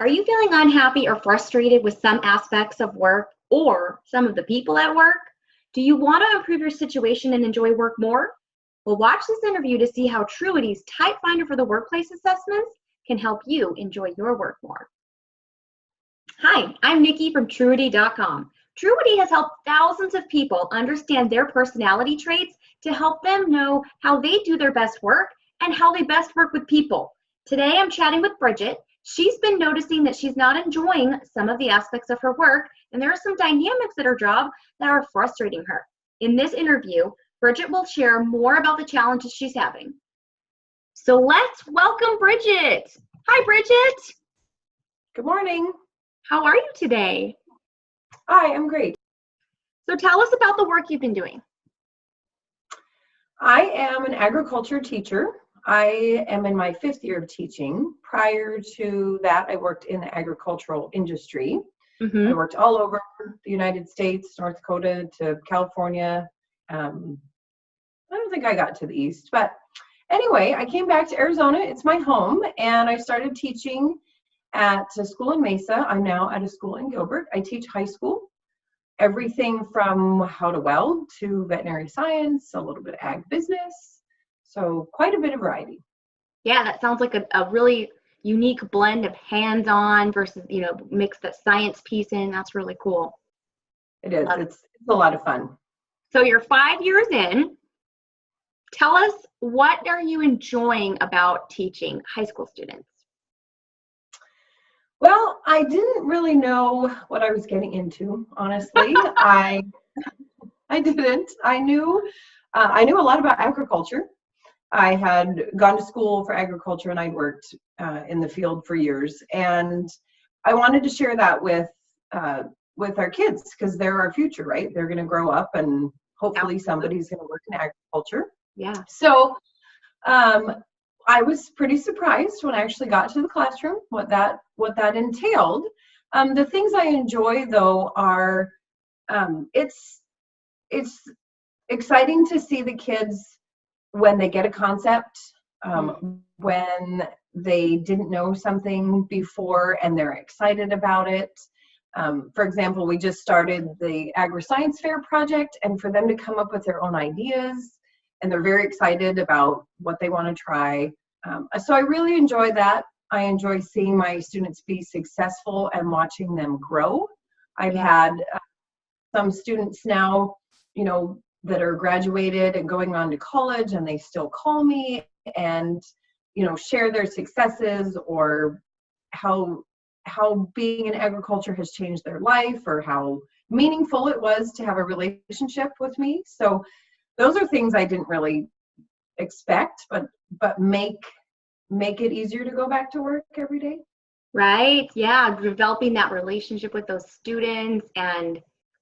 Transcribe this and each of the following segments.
Are you feeling unhappy or frustrated with some aspects of work or some of the people at work? Do you want to improve your situation and enjoy work more? Well, watch this interview to see how Truity's Type Finder for the Workplace assessments can help you enjoy your work more. Hi, I'm Nikki from Truity.com. Truity has helped thousands of people understand their personality traits to help them know how they do their best work and how they best work with people. Today, I'm chatting with Bridget. She's been noticing that she's not enjoying some of the aspects of her work, and there are some dynamics at her job that are frustrating her. In this interview, Bridget will share more about the challenges she's having. So let's welcome Bridget. Hi, Bridget. Good morning. How are you today? Hi, I'm great. So tell us about the work you've been doing. I am an agriculture teacher. I am in my 5th year of teaching. Prior to that, I worked in the agricultural industry. I worked all over the United States, North Dakota to California. I don't think I got to the East, but anyway, I came back to Arizona. It's my home, and I started teaching at a school in Mesa. I'm now at a school in Gilbert. I teach high school, everything from how to weld to veterinary science, a little bit of ag business. So quite a bit of variety. Yeah, that sounds like a really unique blend of hands-on versus, mix that science piece in. That's really cool. It is. It's a lot of fun. So you're 5 years in. Tell us, what are you enjoying about teaching high school students? Well, I didn't really know what I was getting into, honestly. I didn't. I knew a lot about agriculture. I had gone to school for agriculture, and I'd worked in the field for years, and I wanted to share that with our kids, because they're our future, right? They're going to grow up, and hopefully somebody's going to work in agriculture. Yeah. So I was pretty surprised when I actually got to the classroom what that entailed. The things I enjoy, though, are it's exciting to see the kids when they get a concept, when they didn't know something before and they're excited about it. For example, we just started the Agri-Science Fair project, and for them to come up with their own ideas, and they're very excited about what they want to try. So I really enjoy that. I enjoy seeing my students be successful and watching them grow. I've had some students now, that are graduated and going on to college, and they still call me and, share their successes, or how being in agriculture has changed their life, or how meaningful it was to have a relationship with me. So those are things I didn't really expect, but make it easier to go back to work every day. Right. Yeah. Developing that relationship with those students and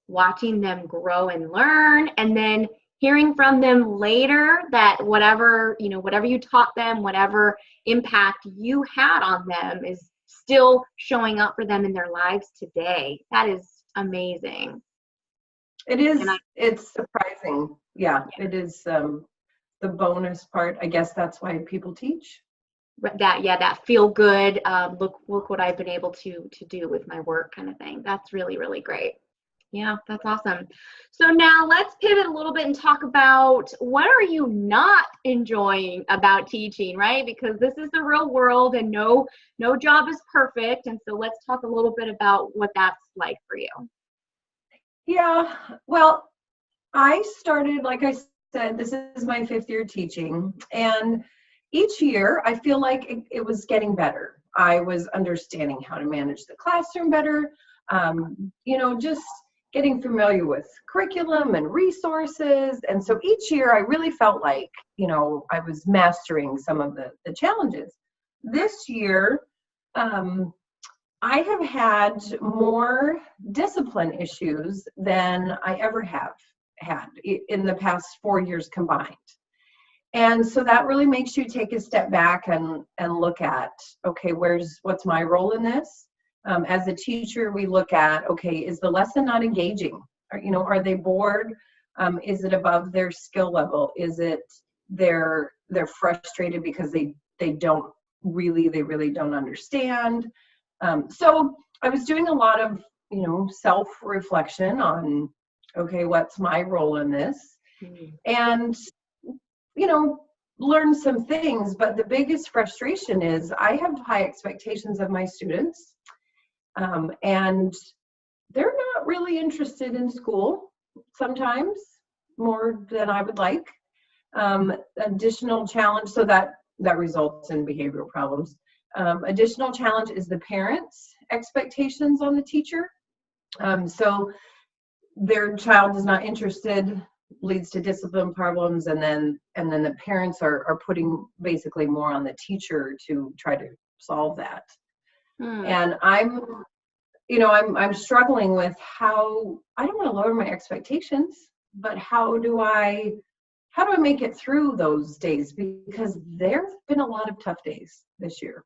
watching them grow and learn, and then hearing from them later that whatever you taught them, whatever impact you had on them is still showing up for them in their lives today. That is amazing. It is. It's surprising. Yeah, it is the bonus part. I guess that's why people teach. That feel good. Look what I've been able to do with my work kind of thing. That's really, really great. Yeah, that's awesome. So now let's pivot a little bit and talk about, what are you not enjoying about teaching, right? Because this is the real world, and no job is perfect. And so let's talk a little bit about what that's like for you. Yeah, well, I started, like I said, this is my 5th year teaching, and each year I feel like it was getting better. I was understanding how to manage the classroom better, just getting familiar with curriculum and resources. And so each year I really felt like, I was mastering some of the challenges. This year, I have had more discipline issues than I ever have had in the past 4 years combined. And so that really makes you take a step back and look at, okay, what's my role in this? As a teacher, we look at, okay, is the lesson not engaging? Are they bored? Is it above their skill level? Is it they're frustrated because they really don't understand? So I was doing a lot of, self-reflection on, okay, what's my role in this? And, learn some things, but the biggest frustration is I have high expectations of my students, and they're not really interested in school sometimes, more than I would like. Additional challenge, so that results in behavioral problems. Additional challenge is the parents' expectations on the teacher. So their child is not interested, leads to discipline problems, and then the parents are putting basically more on the teacher to try to solve that. And I'm struggling with how I don't want to lower my expectations, but how do I make it through those days? Because there have been a lot of tough days this year.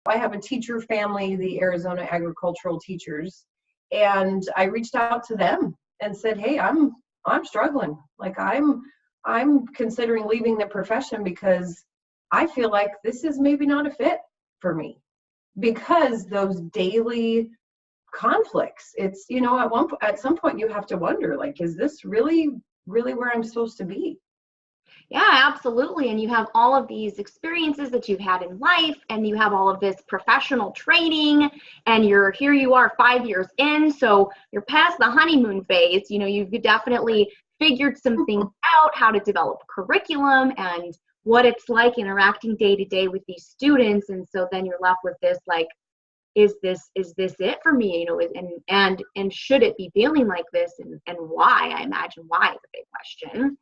I have a teacher family, the Arizona agricultural teachers, and I reached out to them and said, hey, I'm struggling. Like I'm considering leaving the profession because I feel like this is maybe not a fit for me, because those daily conflicts, it's, at some point you have to wonder, like, is this really where I'm supposed to be? Yeah, absolutely. And you have all of these experiences that you've had in life, and you have all of this professional training, and here you are 5 years in, so you're past the honeymoon phase. You've definitely figured some things out, how to develop curriculum and what it's like interacting day to day with these students. And so then you're left with this, like, is this it for me? And should it be feeling like this, and why? I imagine why is a big question.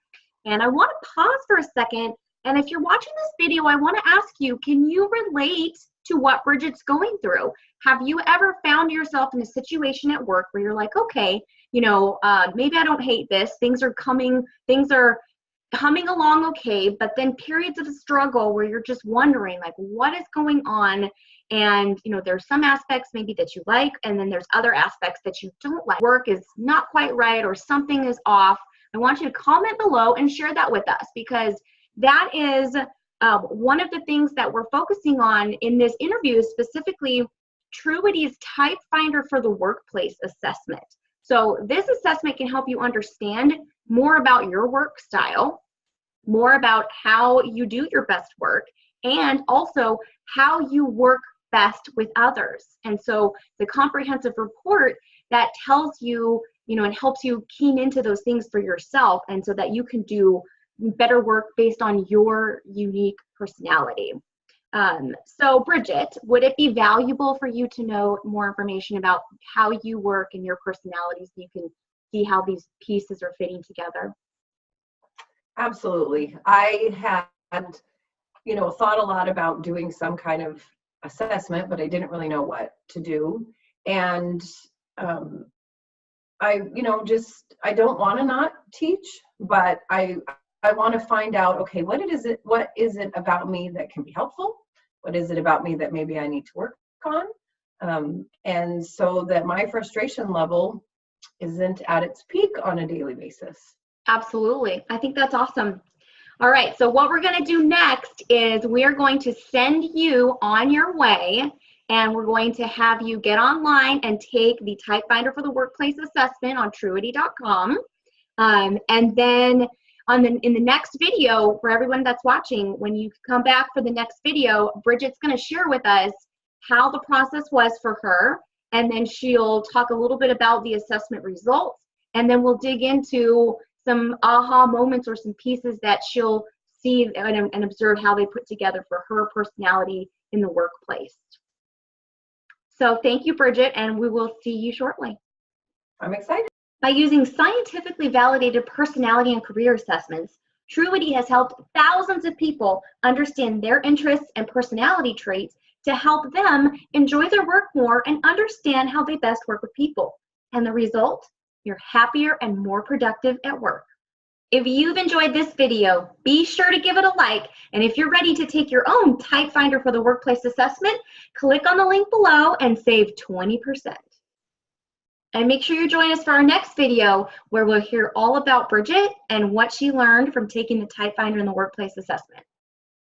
And I want to pause for a second. And if you're watching this video, I want to ask you, can you relate to what Bridget's going through? Have you ever found yourself in a situation at work where you're like, okay, maybe I don't hate this. Things are coming along okay, but then periods of struggle where you're just wondering, like, what is going on? And, there's some aspects maybe that you like, and then there's other aspects that you don't like. Work is not quite right, or something is off. I want you to comment below and share that with us, because that is one of the things that we're focusing on in this interview, specifically Truity's Type Finder for the Workplace assessment. So this assessment can help you understand more about your work style, more about how you do your best work, and also how you work best with others. And so the comprehensive report that tells you, and helps you keen into those things for yourself, and so that you can do better work based on your unique personality. So Bridget, would it be valuable for you to know more information about how you work and your personality, so you can see how these pieces are fitting together? Absolutely. I had, thought a lot about doing some kind of assessment, but I didn't really know what to do. And I don't want to not teach, but I want to find out, okay, what is it about me that can be helpful? What is it about me that maybe I need to work on? And so that my frustration level isn't at its peak on a daily basis. Absolutely. I think that's awesome. All right, so what we're going to do next is we're going to send you on your way, and we're going to have you get online and take the Type Finder for the Workplace assessment on truity.com. And then in the next video, for everyone that's watching, when you come back for the next video, Bridget's going to share with us how the process was for her, and then she'll talk a little bit about the assessment results, and then we'll dig into some aha moments or some pieces that she'll see and observe how they put together for her personality in the workplace. So thank you, Bridget, and we will see you shortly. I'm excited. By using scientifically validated personality and career assessments, Truity has helped thousands of people understand their interests and personality traits to help them enjoy their work more and understand how they best work with people. And the result? You're happier and more productive at work. If you've enjoyed this video, be sure to give it a like. And if you're ready to take your own Type Finder for the Workplace assessment, click on the link below and save 20%. And make sure you join us for our next video, where we'll hear all about Bridget and what she learned from taking the Type Finder in the Workplace assessment.